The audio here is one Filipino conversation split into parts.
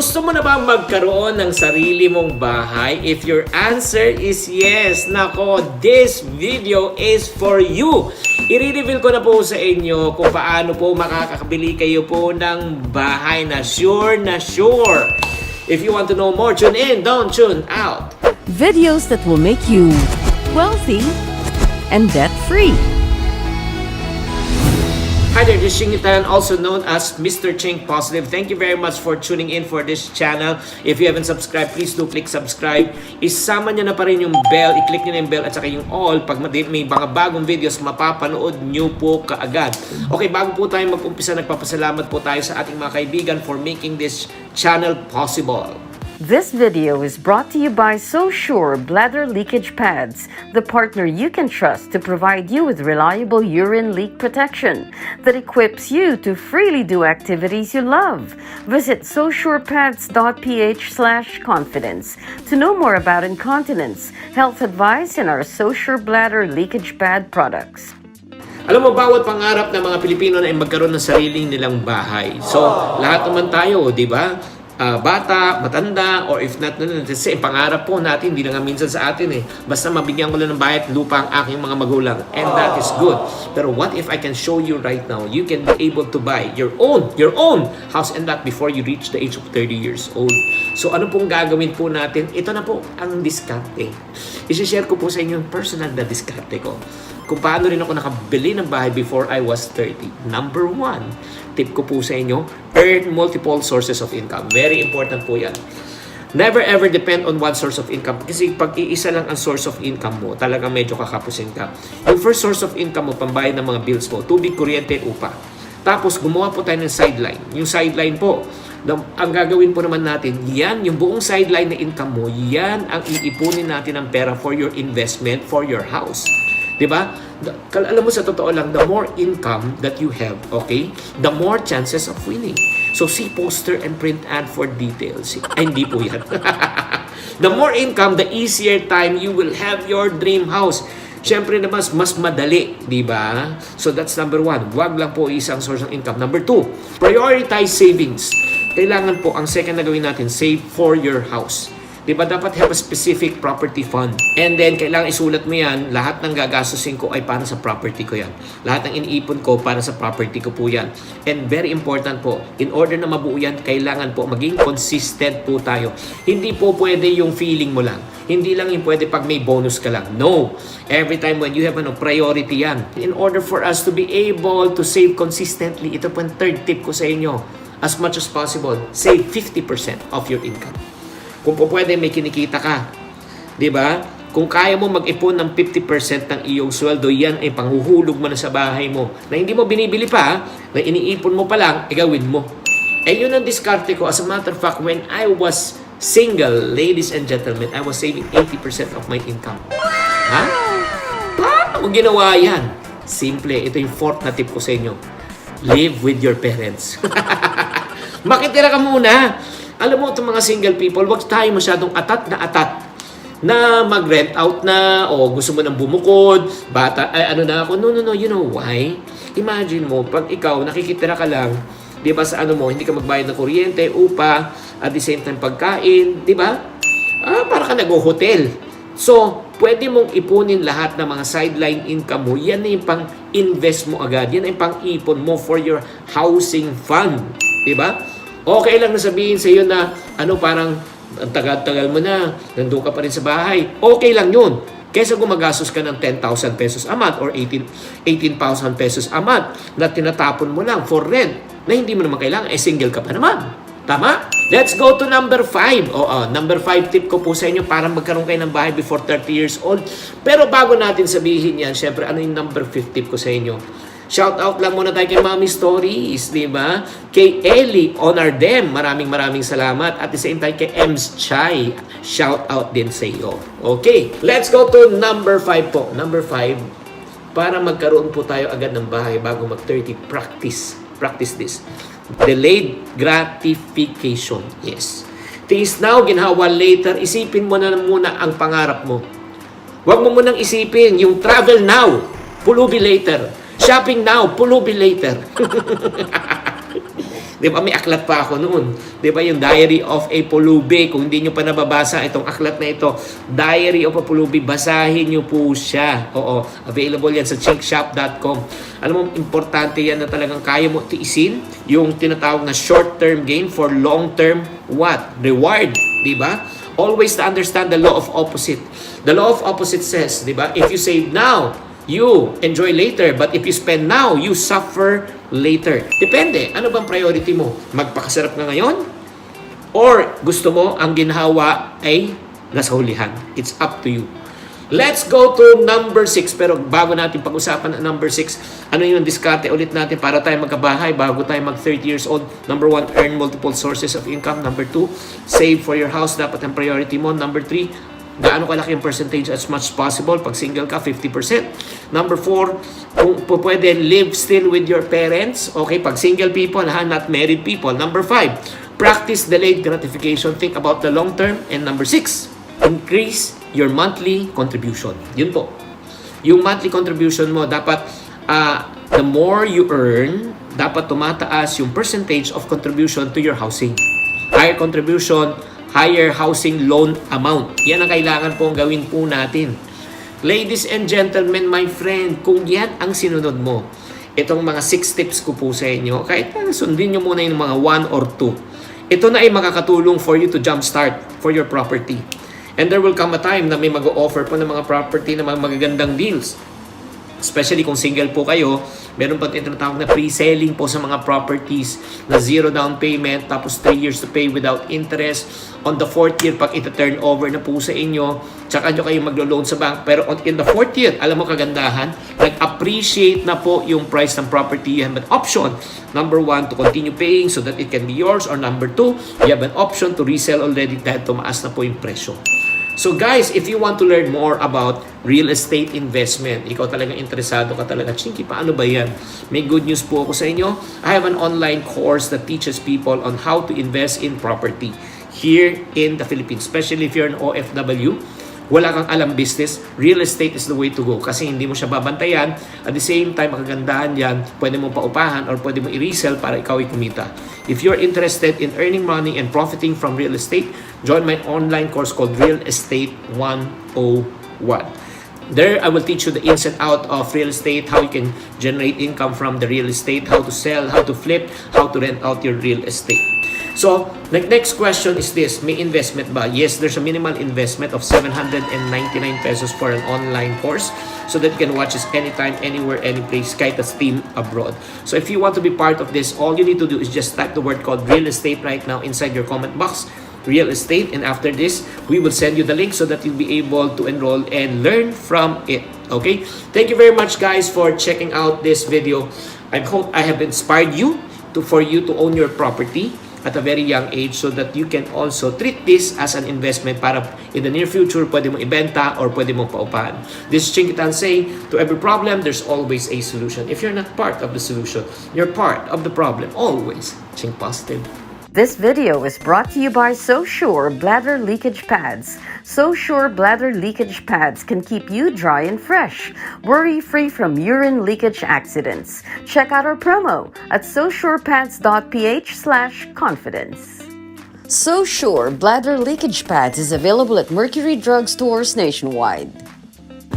Gusto mo na ba magkaroon ng sarili mong bahay? If your answer is yes, nako, this video is for you. I-reveal ko na po sa inyo kung paano po makakabili kayo po ng bahay na sure na sure. If you want to know more, tune in, don't tune out. Videos that will make you wealthy and debt-free. Hi there, this is Ching Tan, also known as Mr. Ching Positive. Thank you very much for tuning in for this channel. If you haven't subscribed, please do click subscribe. Isama nyo na pa rin yung bell, i-click nyo na yung bell at saka yung all. Pag may mga bagong videos, mapapanood nyo po kaagad. Okay, bago po tayo mag-umpisa, nagpapasalamat po tayo sa ating mga kaibigan for making this channel possible. This video is brought to you by SoSure Bladder Leakage Pads, the partner you can trust to provide you with reliable urine leak protection that equips you to freely do activities you love. Visit sosurepads.ph/confidence to know more about incontinence, health advice, and our SoSure Bladder Leakage Pad products. Alam mo, bawat pangarap ng mga Pilipino na ay magkaroon ng sariling nilang bahay. So, lahat naman tayo, di ba? Bata, matanda, or if not, kasi pangarap po natin, hindi na nga minsan sa atin eh. Basta mabigyan ko lang ng bayad lupa ang aking mga magulang. And that is good. Pero what if I can show you right now, you can be able to buy your own house and that before you reach the age of 30 years old. So ano pong gagawin po natin? Ito na po ang diskarte. I-share ko po sa inyo yung personal na diskarte ko. Kung paano rin ako nakabili ng bahay before I was 30. Number 1, tip ko po sa inyo, earn multiple sources of income. Very important po yan. Never ever depend on one source of income. Kasi pag iisa lang ang source of income mo, talagang medyo kakapusin ka. Yung first source of income mo, pambayad ng mga bills mo, tubig, kuryente, upa. Tapos gumawa po tayo ng sideline. Yung sideline po, ang gagawin po naman natin, yan, yung buong sideline na income mo, yan ang iipunin natin ng pera for your investment, for your house. Diba? Alam mo, sa totoo lang, the more income that you have, okay, the more chances of winning. So, see poster and print ad for details. Ay, hindi po yan. The more income, the easier time you will have your dream house. Siyempre naman, mas madali, di ba? So, that's number 1. Huwag lang po isang source ng income. Number 2, prioritize savings. Kailangan po, ang second na gawin natin, save for your house. Diba, dapat have a specific property fund. And then, kailangan isulat mo yan, lahat ng gagastusin ko ay para sa property ko yan. Lahat ng iniipon ko para sa property ko po yan. And very important po, in order na mabuo yan, kailangan po maging consistent po tayo. Hindi po pwede yung feeling mo lang. Hindi lang yung pwede pag may bonus ka lang. No. Every time when you have priority yan. In order for us to be able to save consistently, ito po ang third tip ko sa inyo. As much as possible, save 50% of your income. Kung po pwede, may kinikita ka. Diba? Kung kaya mo mag-ipon ng 50% ng iyong sweldo, yan ay panghuhulog mo na sa bahay mo. Na hindi mo binibili pa, na iniipon mo pa lang, gawin mo. Eh yun ang diskarte ko. As a matter of fact, when I was single, ladies and gentlemen, I was saving 80% of my income. Ha? Paano mo ginawa yan? Simple. Ito yung fourth na tip ko sa inyo. Live with your parents. Makitira ka muna. Alam mo, itong mga single people, wag tayo masyadong atat na mag-rent out na o gusto mo nang bumukod, bata, ay ano na ako. No, you know why? Imagine mo, pag ikaw nakikitira ka lang, di ba sa ano mo, hindi ka magbayad ng kuryente, upa, at the same time pagkain, di ba? Para ka nag-hotel. So, pwede mong ipunin lahat ng mga sideline income mo. Yan na yung pang-invest mo agad. Yan na yung pang-ipon mo for your housing fund. Di ba? Okay lang na sabihin sa iyo na parang ang tagal-tagal mo na, nandun ka pa rin sa bahay. Okay lang yun. Kaysa gumagastos ka ng 10,000 pesos a month or 18,000 pesos a month na tinatapon mo lang for rent na hindi mo naman kailangan, single ka pa naman. Tama? Let's go to number 5. Number 5 tip ko po sa inyo para magkaroon kayo ng bahay before 30 years old. Pero bago natin sabihin yan, syempre, ano yung number 5 tip ko sa inyo? Shout out lang muna tayo kay Mommy Stories, di ba? Kay Ellie Onardem, maraming salamat. At the same time, kay Ems Chai, shout out din sa iyo. Okay, let's go to number 5 po. Number 5, para magkaroon po tayo agad ng bahay bago mag-30, practice this. Delayed gratification. Yes. Things now, ginhawa later. Isipin mo na muna ang pangarap mo. Huwag mo munang isipin yung travel now, pulubi later. Shopping now, pulubi later. Di ba, may aklat pa ako noon. Di ba, yung Diary of a Pulubi. Kung hindi nyo pa nababasa itong aklat na ito, Diary of a Pulubi, basahin nyo po siya. Oo, available yan sa chinkshop.com. Alam mo, importante yan na talagang kaya mo tiisin yung tinatawag na short-term gain for long-term what? Reward. Di ba? Always to understand the law of opposite. The law of opposite says, di ba, if you save now, you enjoy later. But if you spend now, you suffer later. Depende. Ano bang priority mo? Magpakasarap na ngayon? Or gusto mo ang ginhawa ay nasa hulihan? It's up to you. Let's go to number 6. Pero bago natin pag-usapan ang number 6, ano yung diskarte ulit natin para tayo magkabahay bago tayo mag 30 years old? Number 1, earn multiple sources of income. Number 2, save for your house. Dapat ang priority mo. Number 3, gaano kalaki yung percentage as much as possible. Pag single ka, 50%. Number 4, kung pwede, live still with your parents. Okay, pag single people, not married people. Number 5, practice delayed gratification. Think about the long term. And number 6, increase your monthly contribution. Yun po. Yung monthly contribution mo, dapat the more you earn, dapat tumataas yung percentage of contribution to your housing. Higher contribution, higher housing loan amount. Yan ang kailangan pong gawin po natin. Ladies and gentlemen, my friend, kung yan ang sinunod mo, itong mga 6 tips ko po sa inyo, kahit sundin nyo muna yung mga 1 or 2, ito na ay makakatulong for you to jumpstart for your property. And there will come a time na may mag-o-offer po ng mga property na mga magagandang deals. Especially kung single po kayo, meron pa tinatawag na pre-selling po sa mga properties na 0 down payment, tapos 3 years to pay without interest. On the 4th year, pag ita-turn over na po sa inyo, tsaka nyo kayo maglo-loan sa bank. Pero in the 4th year, alam mo kagandahan, nag-appreciate na po yung price ng property. You have an option, number 1, to continue paying so that it can be yours. Or number 2, you have an option to resell already dahil tumaas na po yung presyo. So guys, if you want to learn more about real estate investment, ikaw talaga interesado ka talaga, Chinky, paano ba yan? May good news po ako sa inyo. I have an online course that teaches people on how to invest in property here in the Philippines. Especially if you're an OFW, wala kang alam business, real estate is the way to go kasi hindi mo siya babantayan. At the same time, makagandahan yan, pwede mo paupahan or pwede mo i-resell para ikaw ay kumita. If you're interested in earning money and profiting from real estate, join my online course called Real Estate 101. There, I will teach you the ins and out of real estate, how you can generate income from the real estate, how to sell, how to flip, how to rent out your real estate. So, the next question is this, may investment ba? Yes, there's a minimal investment of 799 pesos for an online course so that you can watch us anytime, anywhere, any place, kahit a team abroad. So, if you want to be part of this, all you need to do is just type the word called real estate right now inside your comment box, real estate, and after this, we will send you the link so that you'll be able to enroll and learn from it. Okay? Thank you very much, guys, for checking out this video. I hope I have inspired you for you to own your property at a very young age so that you can also treat this as an investment para in the near future pwede mo ibenta or pwede mo paupahan. This is Chinky Tan saying, to every problem, there's always a solution. If you're not part of the solution, you're part of the problem. Always think positive. This video is brought to you by SoSure Bladder Leakage Pads. SoSure Bladder Leakage Pads can keep you dry and fresh, worry-free from urine leakage accidents. Check out our promo at sosurepads.ph/confidence. SoSure Bladder Leakage Pads is available at Mercury Drug Stores nationwide.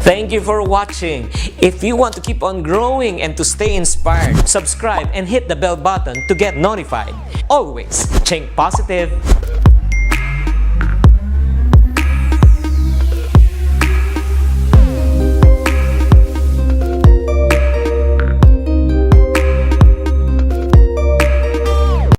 Thank you for watching. If you want to keep on growing and to stay inspired, subscribe and hit the bell button to get notified. Always think positive.